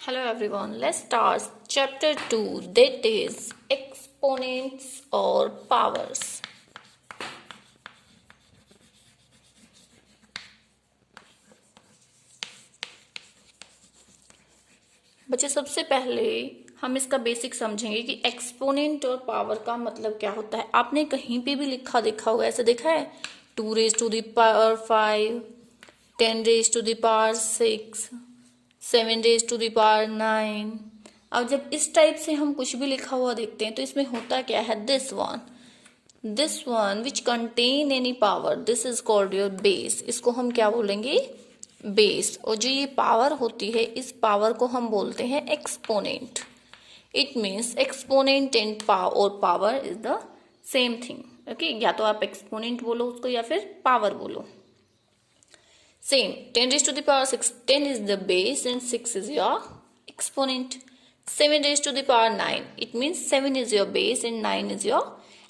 Hello everyone, let's start chapter 2, that is exponents or powers. बच्चे सबसे पहले हम इसका बेसिक समझेंगे कि एक्सपोनेंट और पावर का मतलब क्या होता है। आपने कहीं पे भी लिखा देखा होगा, ऐसे देखा है 2 raise to the power 5, 10 raise to the power 6, 7 raise to the power 9। अब जब इस टाइप से हम कुछ भी लिखा हुआ देखते हैं तो इसमें होता क्या है, this one which contain any power, this is called your base. इसको हम क्या बोलेंगे, बेस। और जो ये पावर होती है, इस पावर को हम बोलते हैं exponent. It means exponent and power is the same thing. Okay, या तो आप एक्सपोनेंट बोलो उसको या फिर पावर बोलो, same. 10 raised to the power 6, 10 is the base and 6 is your exponent. 7 raised to the power 9, it means 7 is your base and 9 is your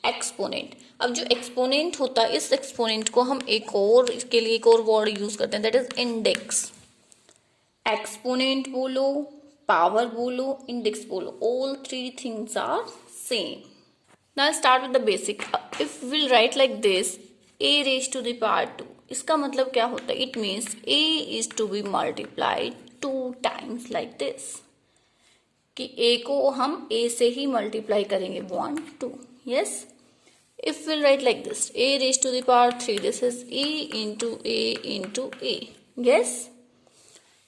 exponent. अब जो एक्सपोनेंट होता है, इस एक्सपोनेंट को हम एक और, इसके लिए एक और वर्ड यूज करते हैं, दैट इज इंडेक्स। एक्सपोनेंट बोलो, पावर बोलो, इंडेक्स बोलो, all three things are same. Now start with the basic. If will write like this, a raised to the power 2, इसका मतलब क्या होता है, it means a is to be multiplied 2 times like this, कि a को हम a से ही multiply करेंगे 1 2। Yes, if we'll write like this, a raised to the power 3, this is e into a. Yes,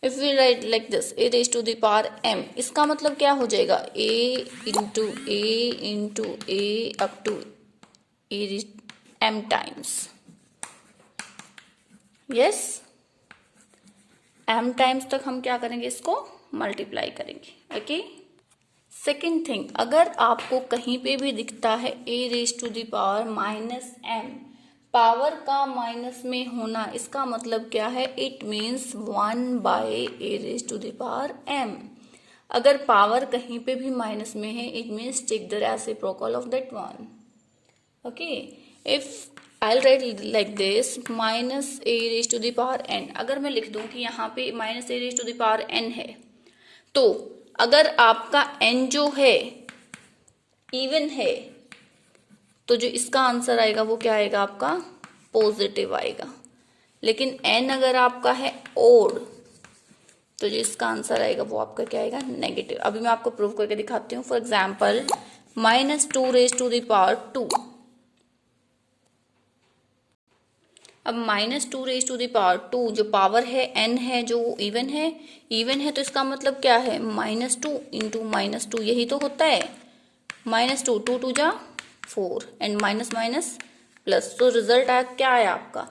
if we write like this, a raised to the power m, इसका मतलब क्या हो जाएगा, a into a up to a m times. Yes, m times तक हम क्या करेंगे, इसको मल्टीप्लाई करेंगे। ओके, सेकेंड थिंग, अगर आपको कहीं पे भी दिखता है a raise to the power minus m, power का माइनस में होना, इसका मतलब क्या है, it means 1 by a raise to the power m। अगर पावर कहीं पे भी माइनस में है, it means take the reciprocal of that one. Okay, if I write like this minus a raise to the power n, अगर मैं लिख दूं कि यहाँ पे minus a raise to the power n है, तो अगर आपका n जो है इवन है, तो जो इसका आंसर आएगा वो क्या आएगा, आपका पॉजिटिव आएगा। लेकिन n अगर आपका है ओड, तो जो इसका आंसर आएगा वो आपका क्या आएगा, नेगेटिव। अभी मैं आपको प्रूव करके दिखाती हूँ। For example, minus 2 raise to the power 2। अब minus 2 raise to the power 2, जो पावर है n है, जो इवन है, तो इसका मतलब क्या है, माइनस 2 इंटू माइनस 2, यही तो होता है। माइनस 2, 2 2 जा 4 एंड माइनस माइनस प्लस, तो रिजल्ट आया, क्या आया आपका,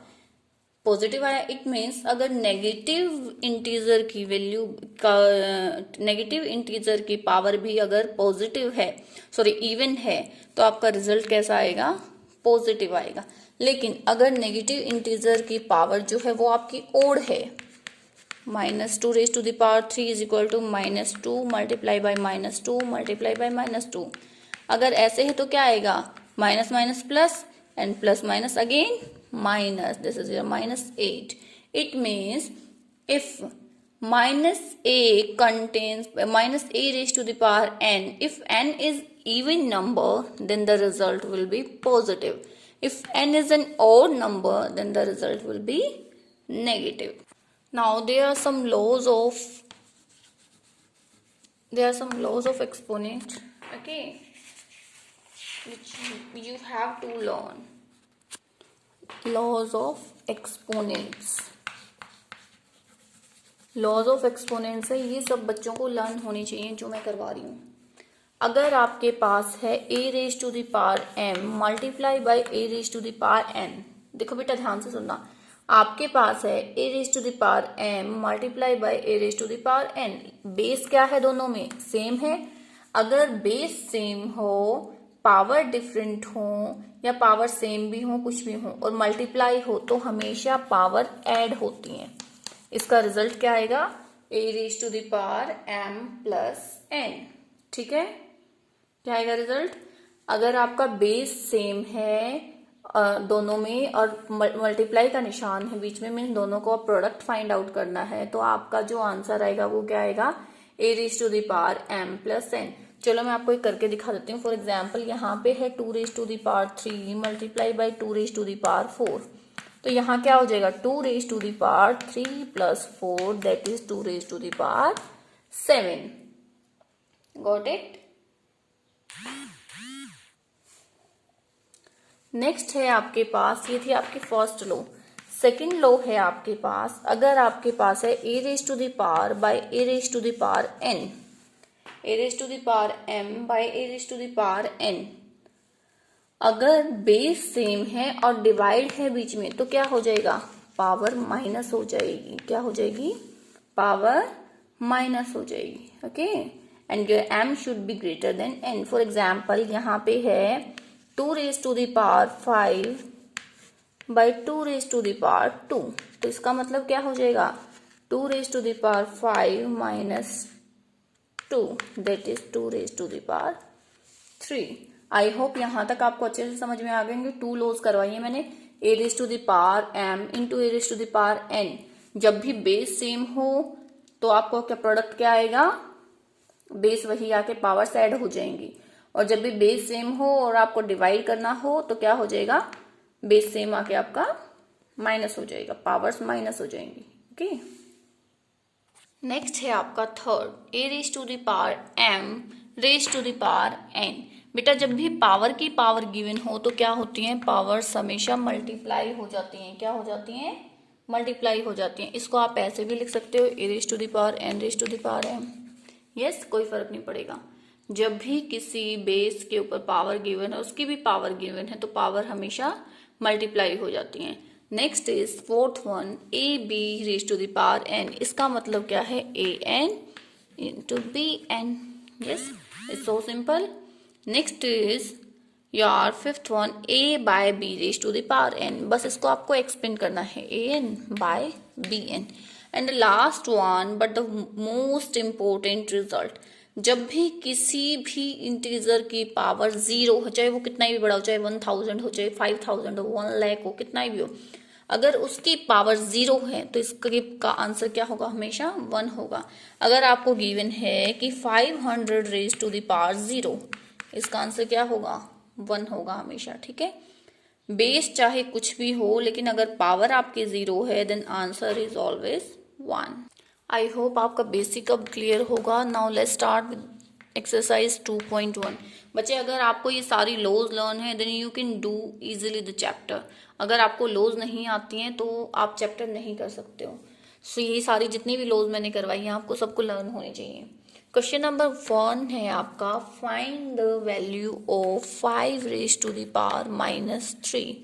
पॉजिटिव आया। इट मीन्स अगर नेगेटिव इंटीजर की वैल्यू का, नेगेटिव इंटीजर की पावर भी अगर पॉजिटिव है, सॉरी इवन है, तो आपका रिजल्ट कैसा आएगा, पॉजिटिव आएगा। लेकिन अगर नेगेटिव इंटीजर की पावर जो है वो आपकी ओड है, minus 2 raise to the power 3 is equal to minus 2 multiply by minus 2 multiply by minus 2, अगर ऐसे है तो क्या आएगा, minus minus plus and plus minus again minus, this is your minus 8। It means if minus a contains minus a raised to the power n, if n is even number then the result will be positive. If n is an odd number then the result will be negative. Now there are some laws of exponent, okay, which you have to learn. Laws of exponents, laws of exponents है, ये सब बच्चों को learn होनी चाहिए जो मैं करवा रही हूँ। अगर आपके पास है a raise to the power m multiply by a raise to the power n, देखो बेटा ध्यान से सुनना, आपके पास है a raise to the power m multiply by a raise to the power n, base क्या है, दोनों में सेम है। अगर बेस सेम हो, पावर डिफरेंट हो या पावर सेम भी हो, कुछ भी हो, और मल्टीप्लाई हो, तो हमेशा पावर ऐड होती है। इसका रिजल्ट क्या आएगा, a raise to the power m plus n। ठीक है, क्या आएगा रिजल्ट, अगर आपका बेस सेम है दोनों में और मल्टीप्लाई का निशान है बीच में, मीन दोनों को प्रोडक्ट फाइंड आउट करना है, तो आपका जो आंसर आएगा वो क्या आएगा, A raise to the power m plus n। चलो मैं आपको एक करके दिखा देती हूँ। फॉर एग्जाम्पल यहाँ पे है 2 raise to the power 3 multiply by 2 raise to the power 4। तो यहाँ क्या हो जाएगा 2 raise to the power 3 plus 4 that is 2 raise to the power 7। Got it. Next है आपके पास, ये थी आपकी फर्स्ट लो। सेकेंड लो है आपके पास, अगर आपके पास है a raise to the power by a raise to the power n, a raise to the power m by a raise to the power n, अगर बेस सेम है और डिवाइड है बीच में तो क्या हो जाएगा, पावर माइनस हो जाएगी। क्या हो जाएगी, पावर माइनस हो जाएगी। Okay, and your m should be greater than n। For example यहाँ पे है 2 raise to the power 5 by 2 raise to the power 2। तो इसका मतलब क्या हो जाएगा 2 raise to the power 5 minus 2 that is 2 raise to the power 3। I hope यहाँ तक आपको अच्छे से समझ में आ गएंगे। 2 लोज करवाइए मैंने, a raise to the power m into a raise to the power n। जब भी बेस सेम हो तो आपको क्या प्रोडक्ट क्या आएगा, बेस वही आके पावर्स ऐड हो जाएंगी। और जब भी बेस सेम हो और आपको डिवाइड करना हो तो क्या हो जाएगा, बेस सेम आके आपका माइनस हो जाएगा, पावर्स माइनस हो जाएंगी। ओके, नेक्स्ट है आपका third, a raise to the power m raise to the power n। बेटा जब भी पावर की पावर गिवन हो तो क्या होती हैं, पावर्स हमेशा मल्टीप्लाई हो जाती हैं। क्या हो जाती हैं, मल्टीप्लाई हो जाती हैं। इसको आप ऐसे भी लिख सकते हो, a raise to the power n raise to the power m। Yes, कोई फर्क नहीं पड़ेगा। जब भी किसी बेस के ऊपर पावर गिवन है, उसकी भी पावर गिवन है, तो पावर हमेशा मल्टीप्लाई हो जाती हैं। Next is fourth one, a b raise to the power n। इसका मतलब क्या है, a n into b n. Yes, it's so simple. Next is your fifth one, a by b raise to the power n। बस इसको आपको explain करना है, a n by b n. And last one but the most important result, जब भी किसी भी integer की पावर 0 हो, चाहे वो कितना भी बड़ा हो, चाहे 1000 हो, चाहे 5000 हो, 1 लाख हो, कितना भी हो, अगर उसकी पावर 0 है तो इसके का आंसर क्या होगा, हमेशा 1 होगा। अगर आपको गिवन है कि 500 रेज टू द पावर 0, इसका आंसर क्या होगा, 1 होगा हमेशा। ठीक है, बेस चाहे कुछ भी हो, लेकिन अगर पावर आपकी 0 है then answer is always 1। I hope आपका बेसिक अब क्लियर होगा। Now let's start with exercise 2.1। बच्चे अगर आपको ये सारी लॉज लर्न है then you can do easily the chapter. अगर आपको लॉज नहीं आती हैं तो आप चैप्टर नहीं कर सकते हो। सो ये सारी जितनी भी लॉज मैंने करवाई हैं आपको सबको लर्न होनी चाहिए। क्वेश्चन नंबर 1 है आपका, find the value of 5 raise to the power -3।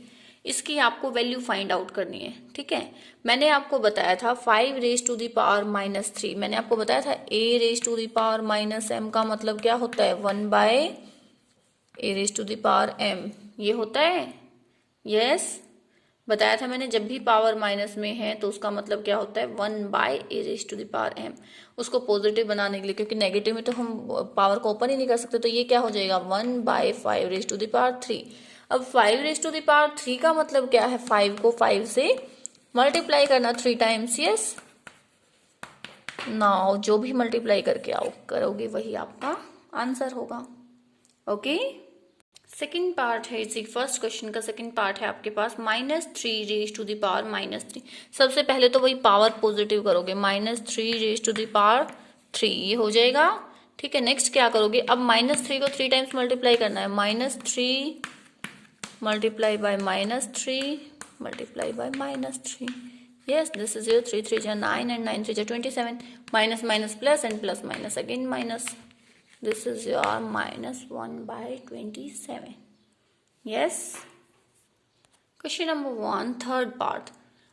इसकी आपको वैल्यू फाइंड आउट करनी है। ठीक है, मैंने आपको बताया था 5 रेज टू द पावर -3, मैंने आपको बताया था a raise to the power -m का मतलब क्या होता है, 1 by a raise to the power m, ये होता है। यस, बताया था मैंने, जब भी पावर माइनस में है तो उसका मतलब क्या होता है, 1 by a raise to the power m। उसको पॉजिटिव बनाने के लिए, क्योंकि नेगेटिव में तो हम पावर को ओपन ही नहीं कर सकते, तो ये क्या हो जाएगा 1 by 5 raise to the power 3। अब 5 रेज टू द पावर 3 का मतलब क्या है, 5 को 5 से मल्टीप्लाई करना 3 टाइम्स। यस, नाउ जो भी मल्टीप्लाई करके आओ करोगे वही आपका आंसर होगा। ओके, सेकेंड पार्ट है इसी फर्स्ट क्वेश्चन का। सेकेंड पार्ट है आपके पास -3 रेज टू द पावर -3। सबसे पहले तो वही पावर पॉजिटिव करोगे, -3 रेज टू द पावर 3, ये हो जाएगा। ठीक है, नेक्स्ट क्या करोगे, अब -3 को 3 टाइम्स मल्टीप्लाई करना है, -3 multiply by -3 multiply by -3। Yes, this is your 3 3 जा 9 and 9 3 जा 27, minus minus plus and plus minus again minus, this is your -1 by 27। Yes, question number 1 third part,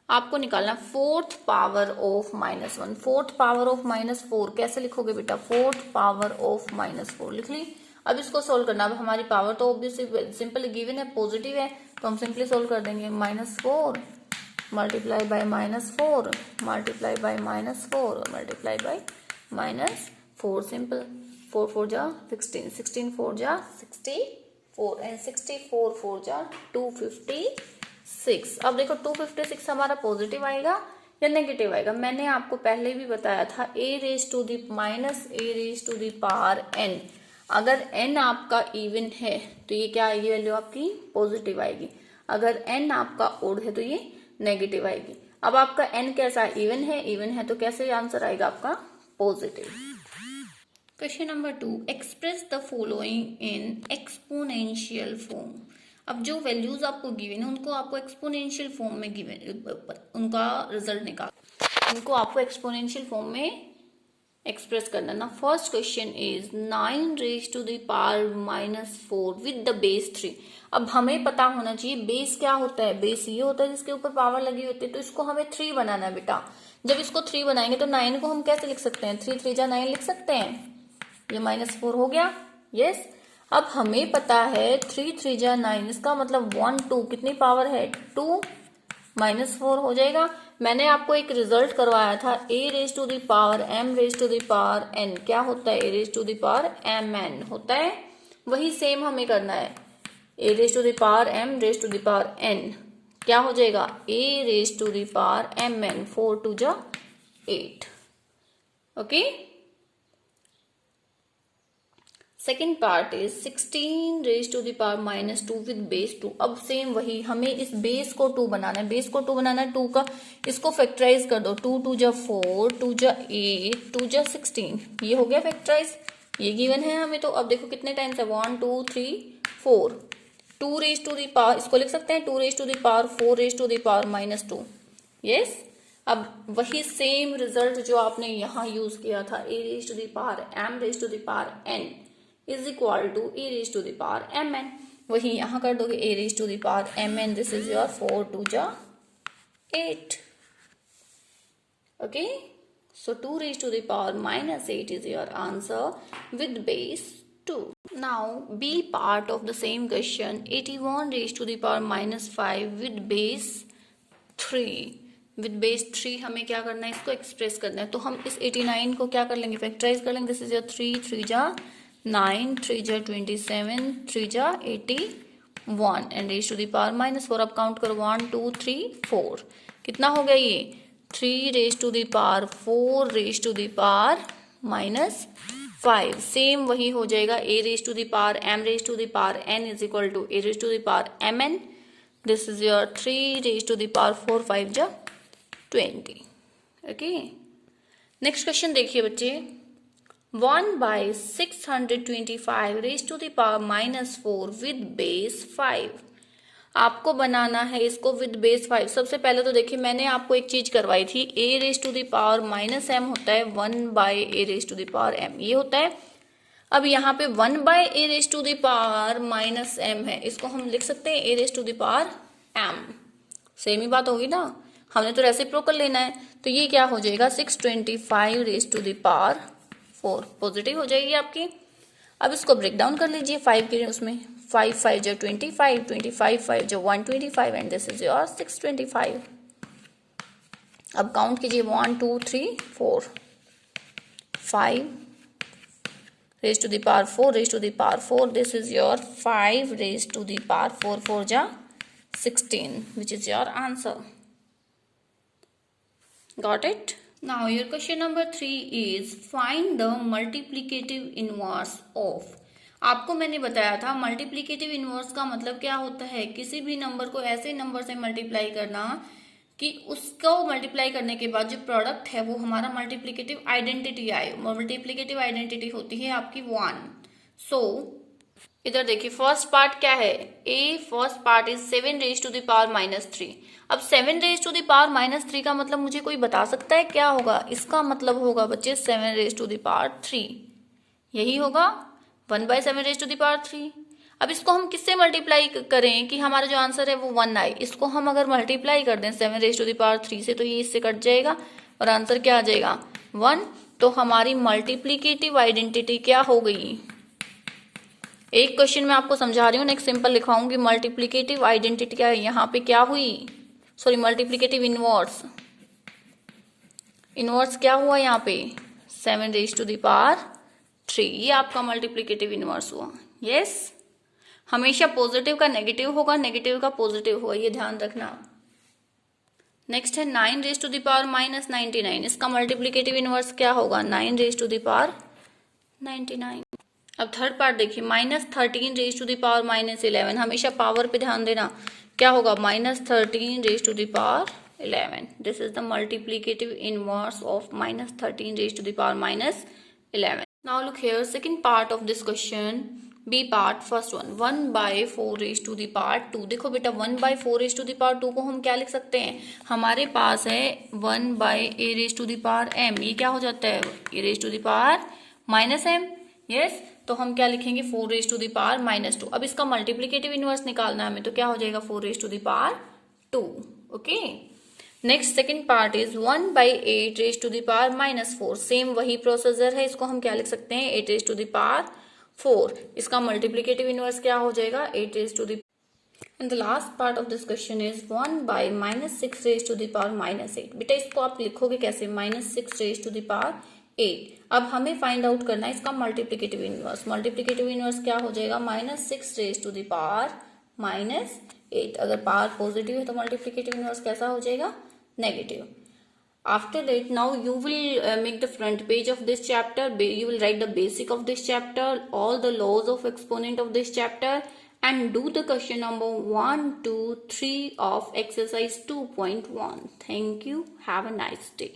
आपको निकालना fourth power of -1। Fourth power of -4 कैसे लिखोगे बेटा, fourth power of -4 लिख ली। अब इसको सोल्व करना। अब हमारी पावर तो ऑब्वियसली सिंपल गिवन है, पॉजिटिव है, तो हम सिंपली सोल्व कर देंगे। -4 multiply by -4 multiply by -4 multiply by -4, simple. 4 4 जा 16, 16 4 जा 64 एंड 64 4 जा 256। अब देखो 256 हमारा पॉजिटिव आएगा या नेगेटिव आएगा। मैंने आपको पहले भी बताया था a raise to the minus a raise to the power n, अगर n आपका इवन है तो ये क्या आएगी वैल्यू आपकी पॉजिटिव आएगी, अगर n आपका ओड है तो ये नेगेटिव आएगी। अब आपका n कैसा इवन है तो कैसे आंसर आएगा आपका positive. Question number 2, express the following in exponential form. अब जो वैल्यूज आपको गिवन है उनको आपको एक्सपोनेंशियल फॉर्म में गिवन, उनका रिजल्ट निकाल, उनको आपको एक्सपोनेंशियल फॉर्म में एक्सप्रेस करना ना। First question is 9 raise to the power -4 with the base 3। अब हमें पता होना चाहिए बेस क्या होता है, बेस ये होता है जिसके ऊपर पावर लगी होती है, तो इसको हमें 3 बनाना है बेटा। जब इसको 3 बनाएंगे तो 9 को हम कैसे लिख सकते हैं, 3 3 जा 9 लिख सकते हैं, ये -4 हो गया, यस। अब हमें पता है 3 3 जा 9, इसका मतलब 1 2 कितनी पावर है 2 -4 हो जाएगा। मैंने आपको एक रिजल्ट करवाया था a raise to the power m raise to the power n, क्या होता है a raise to the power mn होता है, वही सेम हमें करना है। a raise to the power m raise to the power n क्या हो जाएगा a raise to the power mn, 4 2 जा 8, okay. Second part is 16 raise to the power -2 with base 2। अब सेम वही हमें इस बेस को 2 बनाना है, बेस को 2 बनाना है 2 का, इसको फैक्टराइज कर दो, 2 2 जा 4 2 जा 8 2 जा 16, ये हो गया फैक्टराइज, ये गिवन है हमें। तो अब देखो कितने टाइम्स है 1 2 3 4, 2 रेज टू द पावर, इसको लिख सकते हैं 2 raise to the power 4 raise to the power -2, yes. अब वही सेम रिजल्ट जो आपने यहाँ यूज किया था a raise to the power m raise to the power n is equal to a raise to the power mn, वही यहाँ कर दोगे a raise to the power mn, this is your 4 2 जा 8, okay. So 2 raise to the power -8 is your answer with base 2. Now B part of the same question, 81 raised to the power -5 with base 3। With base 3 हमें क्या करना है, इसको express करना है। तो हम इस 89 को क्या कर लेंगे, फैक्टराइज कर लेंगे, दिस इज योर 3 3 जा 9 3 जा 27 3 जा 81 and raise to the power -4। अब काउंट करो 1 2 3 4, कितना हो गया ये 3 raise to the power 4 raise to the power -5। Same वही हो जाएगा a raise to the power m raise to the power n is equal to a raise to the power mn, this is your 3 raise to the power 4 5 जा 20, okay. Next question देखिए बच्चे, 1/625 raise to the power -4 with base 5। आपको बनाना है इसको with base 5। सबसे पहले तो देखिए मैंने आपको एक चीज करवाई थी, a raise to the power -m होता है 1/a raise to the power m, ये होता है। अब यहाँ पे 1/a raise to the power -m है, इसको हम लिख सकते हैं a raise to the power m, same ही बात होगी ना, हमने तो रेसिप्रोकल लेना है। तो ये क्या हो जाएगा 625 raise to the power 4, positive हो जाएगी आपकी। अब इसको ब्रेक डाउन कर लीजिए 5 के उसमें, 5 5 जो 25 25 5 जो 125 एंड दिस इज योर 625। अब काउंट कीजिए 1 2 3 4 5 raise to the power 4 raise to the power 4, this is your 5 raise to the power 4 4 जा 16 which is your answer. Got it? Now your question number 3 is find the multiplicative inverse of। आपको मैंने बताया था multiplicative inverse का मतलब क्या होता है, किसी भी नंबर को ऐसे नंबर से मल्टीप्लाई करना कि उसको मल्टीप्लाई करने के बाद जो प्रोडक्ट है वो हमारा मल्टीप्लिकेटिव आइडेंटिटी आए। मल्टीप्लिकेटिव आइडेंटिटी होती है आपकी 1। सो इधर देखिए फर्स्ट पार्ट क्या है, a first part is 7 raise to the power -3। अब 7 रेज टू द पावर -3 का मतलब मुझे कोई बता सकता है क्या होगा, इसका मतलब होगा बच्चे 7 रेज टू द पावर 3, यही होगा 1/7 रेज टू द पावर 3। अब इसको हम किससे मल्टीप्लाई करें कि हमारा जो आंसर है वो 1 आए, इसको हम अगर मल्टीप्लाई कर दें 7 रेज टू द पावर 3 से तो ये इससे कट जाएगा और आंसर क्या आ जाएगा 1। तो हमारी मल्टीप्लिकेटिव आइडेंटिटी क्या हो गई, एक क्वेश्चन मैं आपको समझा रही हूँ, नेक्स्ट सिंपल लिखवाऊंगी। मल्टीप्लिकेटिव आइडेंटिटी क्या है, यहाँ पे क्या हुई, सॉरी मल्टीप्लिकेटिव इनवर्स, इनवर्स क्या हुआ यहाँ पे 7 रेज टू द पावर 3, ये आपका मल्टीप्लिकेटिव इनवर्स हुआ। यस, हमेशा पॉजिटिव का नेगेटिव होगा, नेगेटिव का पॉजिटिव होगा, ये ध्यान रखना। नेक्स्ट है 9 raise to the power minus 99, इसका मल्टीप्लीकेटिव इनवर्स क्या होगा, 9 रेज टू द पावर 99। अब थर्ड पार्ट देखिए, minus 13 raise to the power minus 11, हमेशा पावर पे ध्यान देना, क्या होगा, minus 13 raise to the power 11। This is the multiplicative inverse of minus 13 raised to the power minus 11. Now look here, second part of this question, B part, first one, 1 by 4 raised to the power 2। देखो बेटा 1 by 4 raised to the power 2 को हम क्या लिख सकते हैं, हमारे पास है 1 by a raised to the power m, ये क्या हो जाता है, a raised to the power minus m, yes, तो हम क्या लिखेंगे 4 raised to the power minus 2। अब इसका मल्टीप्लीकेटिव इनवर्स निकालना है हमें, तो क्या हो जाएगा 4 raised to the power 2, okay. Next second part is 1 by 8 raised to the power minus 4, same वही प्रोसीजर है, इसको हम क्या लिख सकते हैं 8 raised to the power 4, इसका मल्टीप्लीकेटिव इनवर्स क्या हो जाएगा 8 raised to the, and the last part of this question is 1 by minus 6 raised to the power minus 8। बेटा इसको आप लिखोगे कैसे, minus 6 raised to the power 8। अब हमें फाइंड आउट करना है इसका मल्टीप्लीकेटिव इनवर्स, मल्टीप्लीकेटिव इनवर्स क्या हो जाएगा, minus 6 raised to the power minus 8। अगर पावर पॉजिटिव है तो मल्टीप्लीकेटिव इनवर्स कैसा हो जाएगा, negative। After that, now you will make the front page of this chapter, you will write the basic of this chapter, all the laws of exponent of this chapter, and do the question number 1, 2, 3 of exercise 2.1. Thank you, have a nice day.